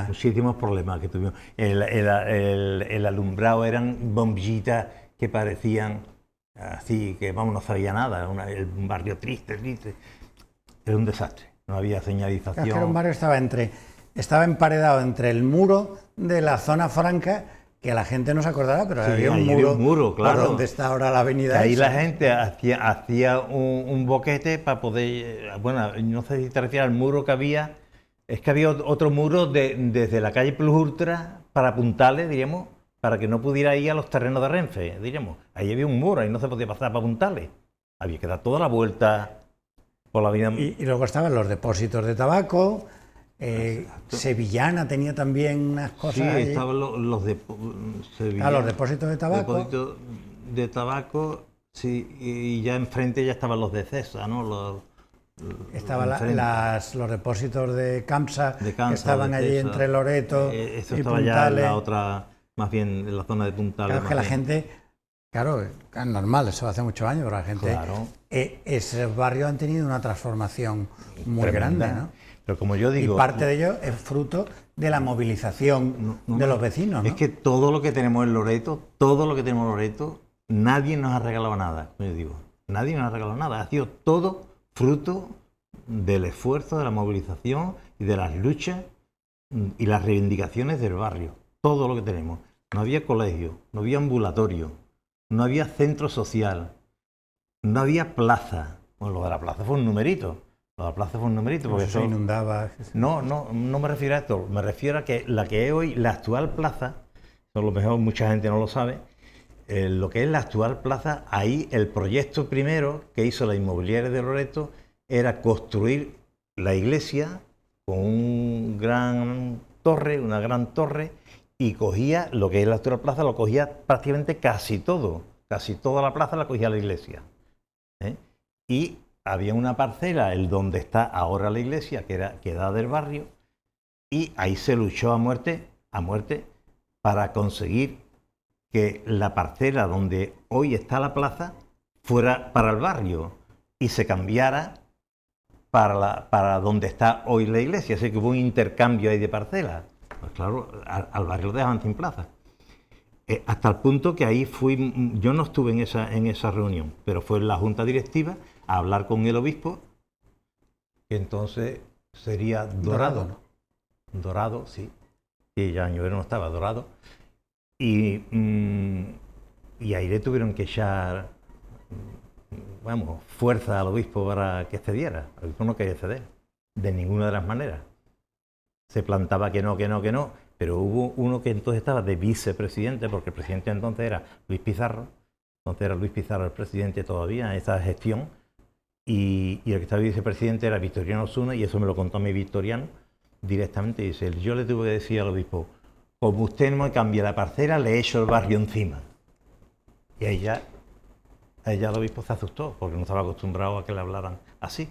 Muchísimos problemas que tuvimos. El alumbrado eran bombillitas que parecían... Así que, vamos, no sabía nada, un barrio triste. Era un desastre, no había señalización. Claro, que era un barrio estaba emparedado entre el muro de la zona franca, que la gente no se acordará, pero sí, había un muro, claro, por donde está ahora la avenida. Ahí la gente hacía un boquete para poder... Bueno, no sé si te refieres al muro que había, es que había otro muro desde la calle Plus Ultra para Puntales, diríamos, para que no pudiera ir a los terrenos de Renfe, diríamos. Ahí había un muro, ahí no se podía pasar para Puntales. Había que dar toda la vuelta por la avenida. Y luego estaban los depósitos de tabaco. Sevillana tenía también unas cosas. Sí, allí. estaban los depósitos de tabaco. Depósitos de tabaco, sí, y ya enfrente ya estaban los de Cesa, ¿no? Estaban los depósitos de Camsa, que estaban allí entre Loreto eso y estaba Puntales. Ya en la otra, más bien en la zona de Puntales. Claro, que la gente Claro, es normal, eso hace muchos años, pero la gente... Claro. Esos barrios han tenido una transformación muy Tremenda. grande, ¿no? Pero como yo digo... Y parte de ello es fruto de la movilización de los vecinos, ¿no? Es que todo lo que tenemos en Loreto, nadie nos ha regalado nada, como yo digo. Nadie nos ha regalado nada. Ha sido todo fruto del esfuerzo, de la movilización y de las luchas y las reivindicaciones del barrio. Todo lo que tenemos. No había colegio, no había ambulatorio, no había centro social, no había plaza. Bueno, lo de la plaza fue un numerito. Porque se inundaba. No me refiero a esto. Me refiero a que la que es hoy la actual plaza, a lo mejor mucha gente no lo sabe, lo que es la actual plaza, ahí el proyecto primero que hizo la inmobiliaria de Loreto era construir la iglesia con una gran torre, y cogía lo que es la actual plaza, lo cogía prácticamente casi toda la plaza la cogía la iglesia. Y había una parcela, el donde está ahora la iglesia, que era del barrio, y ahí se luchó a muerte para conseguir que la parcela donde hoy está la plaza fuera para el barrio y se cambiara para donde está hoy la iglesia. Así que hubo un intercambio ahí de parcelas. Pues claro, al barrio lo dejaban sin plaza. Hasta el punto que ahí yo no estuve en esa reunión, pero fue en la junta directiva a hablar con el obispo, que entonces sería Dorado, ¿no? Dorado, sí. Y ya Añovero no estaba, Dorado. Y ahí le tuvieron que echar, fuerza al obispo para que cediera. El obispo no quería ceder, de ninguna de las maneras. Se plantaba que no, pero hubo uno que entonces estaba de vicepresidente, porque el presidente entonces era Luis Pizarro. Entonces era Luis Pizarro el presidente todavía en esa gestión. Y el que estaba vicepresidente era Victoriano Osuna, y eso me lo contó a mi Victoriano directamente. Dice, yo le tuve que decir al obispo, como usted no me cambia la parcela, le echo el barrio encima. Y ahí ya el obispo se asustó, porque no estaba acostumbrado a que le hablaran así.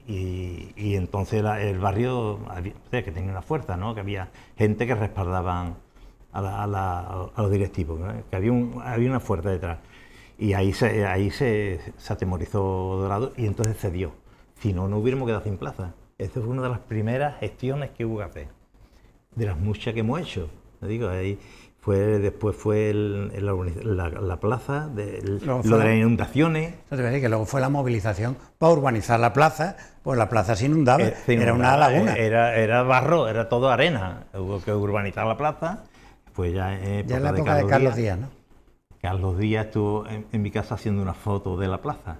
Y entonces el barrio, que tenía una fuerza, ¿no? Que había gente que respaldaban a los directivos, ¿no? Que había una fuerza detrás. Y ahí se atemorizó Dorado y entonces cedió. Si no, no hubiéramos quedado sin plaza. Esa fue una de las primeras gestiones que hubo que hacer, de las muchas que hemos hecho. Te digo, ahí después fue la plaza, lo de las inundaciones. Eso te voy a decir que luego fue la movilización para urbanizar la plaza, pues la plaza se inundaba, era una laguna. Era barro, era todo arena. Hubo que urbanizar la plaza. Pues ya en la época de Carlos Díaz, ¿no? Carlos Díaz estuvo en mi casa haciendo una foto de la plaza.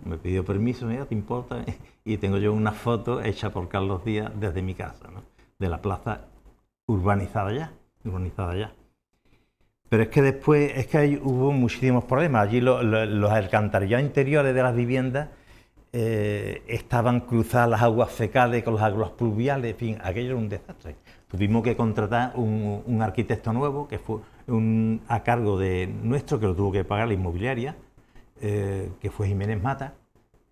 Me pidió permiso, mira, ¿te importa? Y tengo yo una foto hecha por Carlos Díaz desde mi casa, ¿no? De la plaza urbanizada ya. Pero es que después, hubo muchísimos problemas. Allí los alcantarillados interiores de las viviendas estaban cruzadas las aguas fecales con las aguas pluviales, en fin, aquello era un desastre. Tuvimos que contratar un arquitecto nuevo, que fue a cargo de nuestro, que lo tuvo que pagar la inmobiliaria, que fue Jiménez Mata,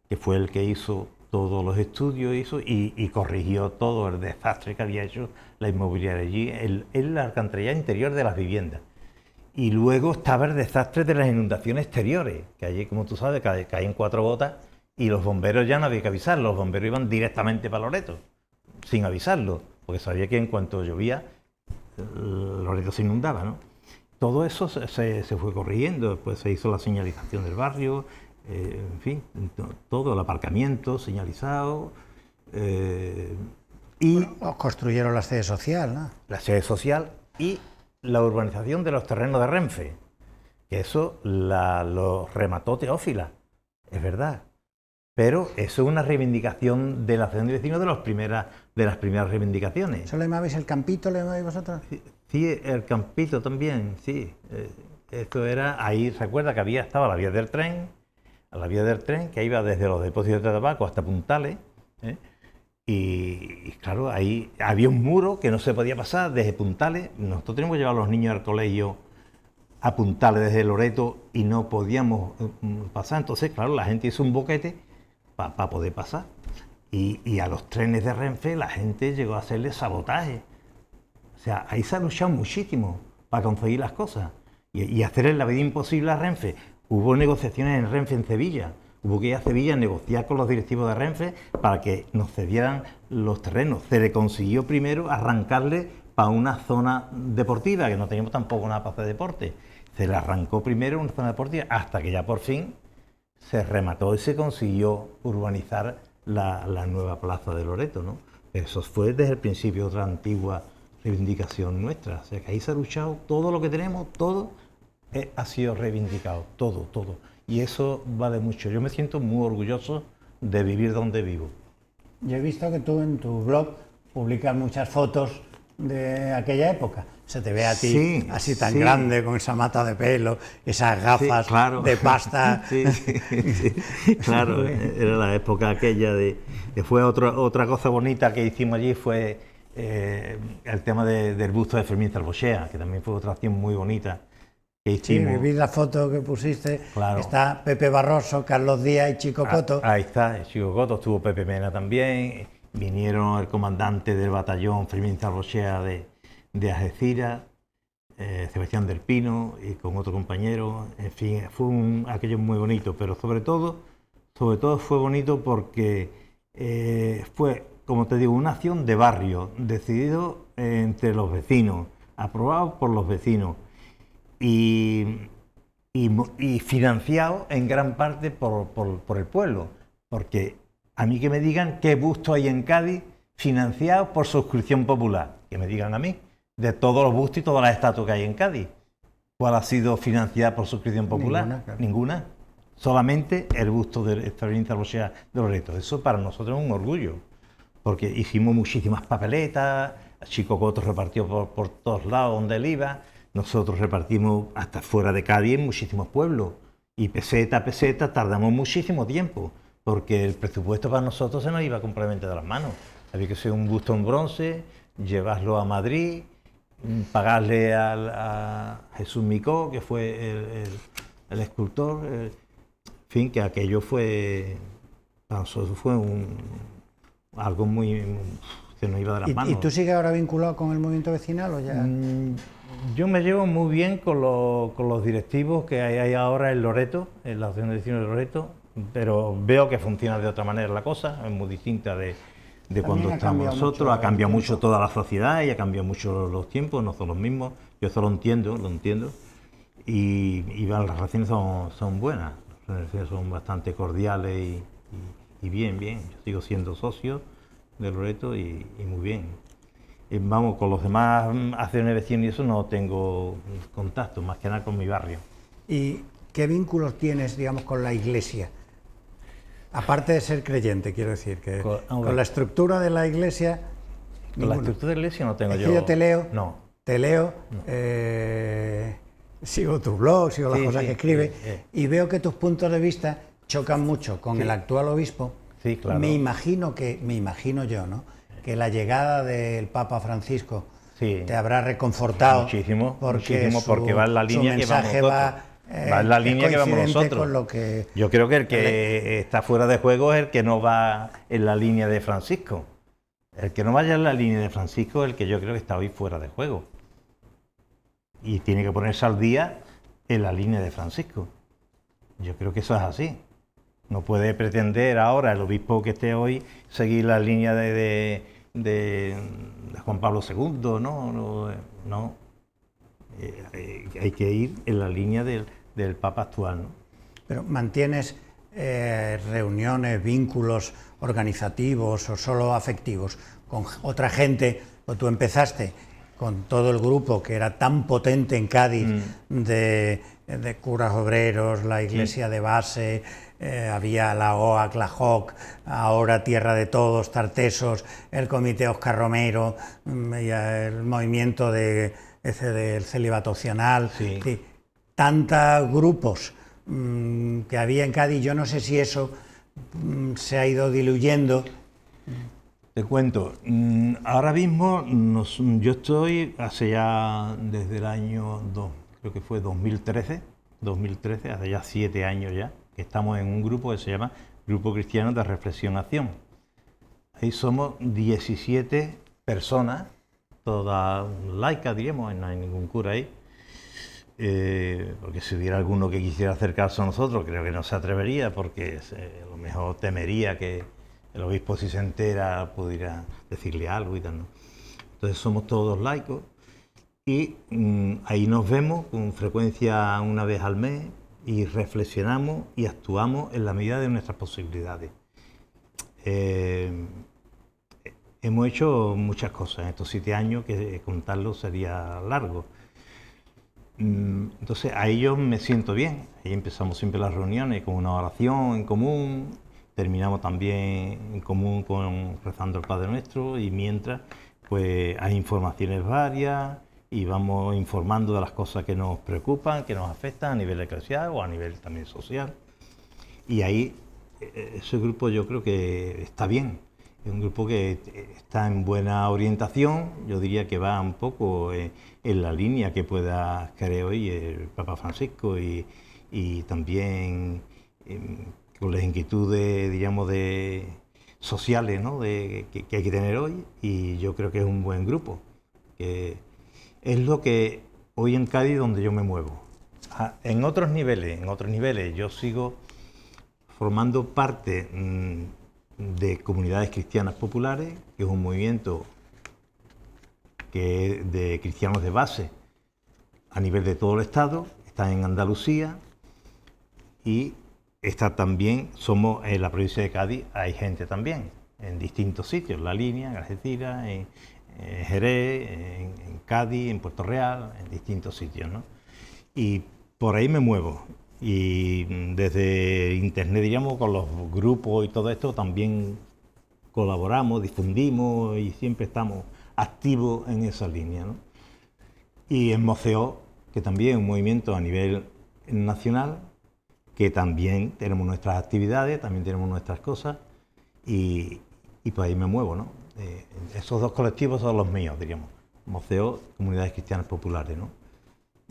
que fue el que hizo todos los estudios y corrigió todo el desastre que había hecho la inmobiliaria allí, en la alcantarillado interior de las viviendas. Y luego estaba el desastre de las inundaciones exteriores, que allí, como tú sabes, caían 4 gotas y los bomberos ya no había que avisar, los bomberos iban directamente para Loreto, sin avisarlo, porque sabía que en cuanto llovía, Loreto se inundaba, ¿no? Todo eso se fue corrigiendo, después se hizo la señalización del barrio, en fin, todo, el aparcamiento señalizado. Y construyeron la sede social, ¿no? La sede social y la urbanización de los terrenos de Renfe, que eso lo remató Teófila, es verdad. Pero eso es una reivindicación de la Asociación de Vecinos de las primeras reivindicaciones. ¿Eso le llamabais el Campito, le llamabais vosotros? Sí, el Campito también, sí. Esto era, ahí recuerda que estaba la vía del tren, que iba desde los depósitos de tabaco hasta Puntales, y claro, ahí había un muro que no se podía pasar desde Puntales. Nosotros teníamos que llevar a los niños al colegio a Puntales desde Loreto y no podíamos pasar. Entonces, claro, la gente hizo un boquete para poder pasar. Y a los trenes de Renfe la gente llegó a hacerle sabotaje. O sea, ahí se ha luchado muchísimo para conseguir las cosas. y hacerle la vida imposible a Renfe. Hubo negociaciones en Renfe, en Sevilla. Hubo que ir a Sevilla a negociar con los directivos de Renfe para que nos cedieran los terrenos. Se le consiguió primero arrancarle para una zona deportiva, que no teníamos tampoco una plaza de deporte. Se le arrancó primero una zona deportiva hasta que ya por fin se remató y se consiguió urbanizar la nueva plaza de Loreto, ¿no? Eso fue desde el principio otra antigua reivindicación nuestra. O sea que ahí se ha luchado todo lo que tenemos, todo ha sido reivindicado, todo, todo. Y eso vale mucho. Yo me siento muy orgulloso de vivir donde vivo. Yo he visto que tú en tu blog publicas muchas fotos de aquella época. Se te ve a ti Sí, así tan sí. grande, con esa mata de pelo, esas gafas Sí, claro. de pasta. Sí, sí, claro, era la época aquella de... Que fue otra cosa bonita que hicimos allí fue el tema del busto de Fermín Zalbochea, que también fue otra acción muy bonita que Sí, hicimos. vi la foto que pusiste. Claro. Está Pepe Barroso, Carlos Díaz y Chico Coto. Ahí está, el Chico Coto, estuvo Pepe Mena también, vinieron el comandante del batallón Fermín Zalbochea de Algeciras, Sebastián del Pino y con otro compañero, en fin, fue aquello muy bonito, pero sobre todo fue bonito porque fue, como te digo, una acción de barrio, decidido entre los vecinos, aprobado por los vecinos y financiado en gran parte por el pueblo, porque a mí que me digan qué busto hay en Cádiz financiado por suscripción popular, que me digan a mí, de todos los bustos y todas las estatuas que hay en Cádiz, ¿cuál ha sido financiada por suscripción popular? Ninguna, claro. Ninguna. Solamente el busto de Fermín Zalbochea de Loreto. Eso para nosotros es un orgullo, porque hicimos muchísimas papeletas, Chico Coto repartió por todos lados donde él iba, nosotros repartimos hasta fuera de Cádiz en muchísimos pueblos, y peseta a peseta tardamos muchísimo tiempo, porque el presupuesto para nosotros se nos iba completamente de las manos. Había que hacer un busto en bronce, llevarlo a Madrid, pagarle a Jesús Micó, que fue el escultor, en fin, que aquello fue, para nosotros fue algo muy, se nos iba de las manos. ¿Y tú sigues ahora vinculado con el movimiento vecinal o ya? Yo me llevo muy bien con los directivos que hay ahora en Loreto, en la Asociación de Vecinos de Loreto, pero veo que funciona de otra manera la cosa, es muy distinta de cuando estamos nosotros. Ha cambiado mucho toda la sociedad y ha cambiado mucho los tiempos, no son los mismos. Yo eso lo entiendo, y las relaciones son buenas, las relaciones son bastante cordiales y bien. Yo sigo siendo socio de Loreto y muy bien. Vamos, con los demás acciones vecinos y eso no tengo contacto, más que nada con mi barrio. ¿Y qué vínculos tienes, digamos, con la Iglesia? Aparte de ser creyente, quiero decir, que con la estructura de la Iglesia... Con la estructura de la Iglesia no tengo es que yo te leo, no. Sigo tu blog, sigo las cosas que escribes, y veo que tus puntos de vista chocan mucho con el actual obispo. Sí, claro. Me imagino yo, ¿no?, que la llegada del Papa Francisco te habrá reconfortado. Muchísimo, porque va en la línea que vamos nosotros. Va en la línea que vamos nosotros. Con lo que yo creo que el que está fuera de juego es el que no va en la línea de Francisco. El que no vaya en la línea de Francisco es el que yo creo que está hoy fuera de juego. Y tiene que ponerse al día en la línea de Francisco. Yo creo que eso es así. No puede pretender ahora el obispo que esté hoy seguir la línea de Juan Pablo II, no. Hay que ir en la línea del Papa actual, ¿no? Pero ¿mantienes reuniones, vínculos organizativos o solo afectivos con otra gente? O tú empezaste con todo el grupo que era tan potente en Cádiz de curas obreros, la iglesia de base, había la OAC, la JOC, ahora Tierra de Todos, Tartesos, el Comité Óscar Romero, el movimiento del celibato opcional, tantos grupos que había en Cádiz. Yo no sé si eso se ha ido diluyendo. Te cuento, ahora mismo yo estoy hace ya desde el año creo que fue 2013, hace ya 7 años ya, que estamos en un grupo que se llama Grupo Cristiano de Reflexión Acción. Ahí somos 17 personas, todas laicas, diríamos, no hay ningún cura ahí, porque si hubiera alguno que quisiera acercarse a nosotros, creo que no se atrevería, porque a lo mejor temería que el obispo, si se entera, pudiera decirle algo y tal, ¿no? Entonces somos todos laicos y ahí nos vemos con frecuencia una vez al mes y reflexionamos y actuamos en la medida de nuestras posibilidades. Hemos hecho muchas cosas en estos 7 años, que contarlo sería largo. Entonces ahí yo me siento bien. Ahí empezamos siempre las reuniones con una oración en común, terminamos también en común con rezando el Padre Nuestro, y mientras pues hay informaciones varias y vamos informando de las cosas que nos preocupan, que nos afectan a nivel eclesial o a nivel también social. Y ahí ese grupo yo creo que está bien. Es un grupo que está en buena orientación, yo diría que va un poco en la línea que pueda querer hoy el Papa Francisco y también con las inquietudes, digamos, sociales, ¿no? que hay que tener hoy, y yo creo que es un buen grupo, que es lo que hoy en Cádiz donde yo me muevo. En otros niveles yo sigo formando parte de Comunidades Cristianas Populares, que es un movimiento que es de cristianos de base a nivel de todo el Estado, está en Andalucía y está también, somos en la provincia de Cádiz, hay gente también en distintos sitios, La Línea, en Algeciras, en Jerez, en Cádiz, en Puerto Real, en distintos sitios, ¿no? Y por ahí me muevo. Y desde internet, digamos, con los grupos y todo esto también colaboramos, difundimos y siempre estamos activos en esa línea, ¿no? Y en Moceo, que también es un movimiento a nivel nacional, que también tenemos nuestras actividades, también tenemos nuestras cosas, y por ahí me muevo, ¿no? Esos dos colectivos son los míos, diríamos, Moceo, Comunidades Cristianas Populares, ¿no?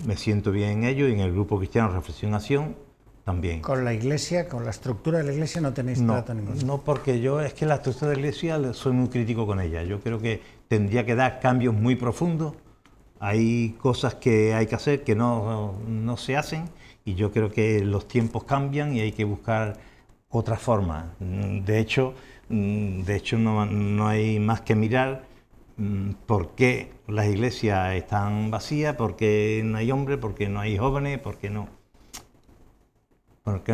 Me siento bien en ello, y en el grupo cristiano Reflexión Acción también. ¿Con la Iglesia, con la estructura de la Iglesia no tenéis trato ninguno? No, porque yo es que la estructura de la Iglesia soy muy crítico con ella. Yo creo que tendría que dar cambios muy profundos. Hay cosas que hay que hacer que no se hacen, y yo creo que los tiempos cambian y hay que buscar otras formas. De hecho no hay más que mirar por qué las iglesias están vacías, por qué no hay hombres, por qué no hay jóvenes, por qué no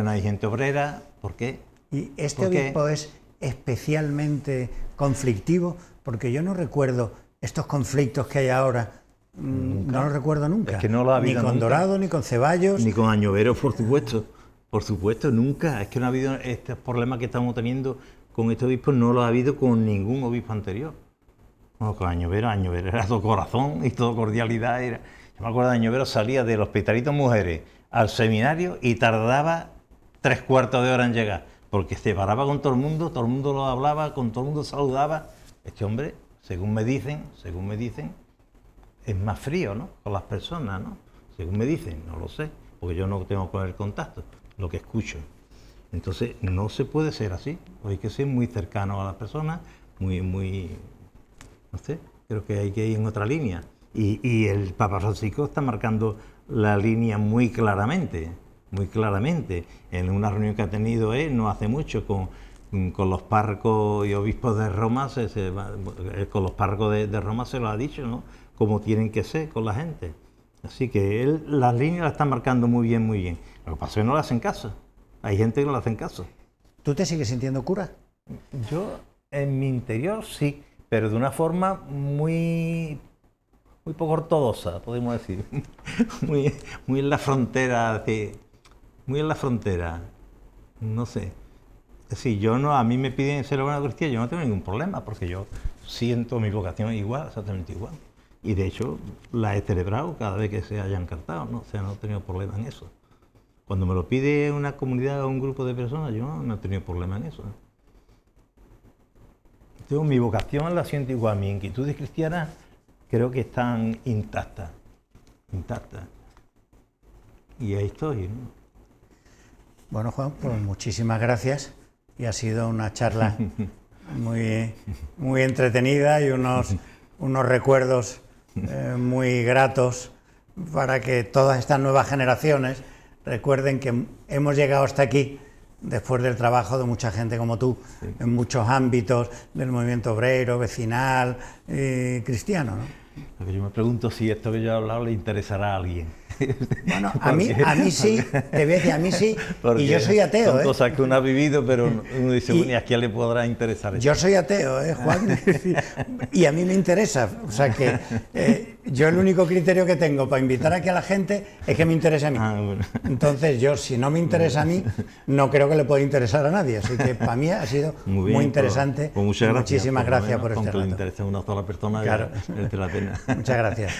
hay gente obrera, por qué. ¿Y este obispo es especialmente conflictivo? Porque yo no recuerdo estos conflictos que hay ahora, no los recuerdo nunca. Es que no lo ha habido ni con nunca. Dorado, ni con Ceballos. Ni con Añoveros, por supuesto. Por supuesto, nunca. Es que no ha habido estos problemas que estamos teniendo con este obispo, no lo ha habido con ningún obispo anterior. Bueno, con Añoveros era todo corazón y todo cordialidad. Yo me acuerdo de Añoveros, salía del Hospitalito Mujeres al seminario y tardaba 3/4 de hora en llegar, porque se paraba con todo el mundo lo hablaba, con todo el mundo saludaba. Este hombre, según me dicen, es más frío, ¿no?, con las personas, ¿no? Según me dicen, no lo sé, porque yo no tengo con él contacto, lo que escucho. Entonces, no se puede ser así, hay que ser muy cercano a las personas, muy, no sé, creo que hay que ir en otra línea. Y el Papa Francisco está marcando la línea muy claramente, en una reunión que ha tenido él no hace mucho con los párrocos y obispos de Roma, con los párrocos de Roma se lo ha dicho, ¿no?, cómo tienen que ser con la gente. Así que él las líneas las está marcando muy bien, muy bien. Lo que pasa es que no le hacen caso. Hay gente que no le hacen caso. ¿Tú te sigues sintiendo cura? Yo, en mi interior, sí, pero de una forma muy poco ortodoxa, podemos decir. muy en la frontera, muy en la frontera. No sé. Si a mí me piden ser buena cristiana, yo no tengo ningún problema, porque yo siento mi vocación igual, exactamente igual. Y de hecho la he celebrado cada vez que se haya encartado, ¿no? O sea, no he tenido problema en eso. Cuando me lo pide una comunidad o un grupo de personas, yo no he tenido problema en eso. Yo, mi vocación la siento igual, mis inquietudes cristianas creo que están intactas. Y ahí estoy, ¿no? Bueno, Juan, pues muchísimas gracias. Y ha sido una charla muy entretenida y unos recuerdos muy gratos para que todas estas nuevas generaciones recuerden que hemos llegado hasta aquí después del trabajo de mucha gente como tú, sí, en muchos ámbitos del movimiento obrero, vecinal, cristiano, ¿no? Lo que yo me pregunto si esto que yo he hablado le interesará a alguien. Bueno, a mí sí, te voy a decir, a mí sí, y yo soy ateo. Son cosas que uno ha vivido, pero uno dice, bueno, ¿y a quién le podrá interesar esto? Yo soy ateo, Juan, y a mí me interesa, o sea que yo el único criterio que tengo para invitar aquí a la gente es que me interese a mí. Bueno. Entonces yo, si no me interesa a mí, no creo que le pueda interesar a nadie, así que para mí ha sido muy interesante. Pues muchas gracias. Muchísimas gracias por este rato. Aunque le interese a una sola persona, claro, merece la pena. Muchas gracias.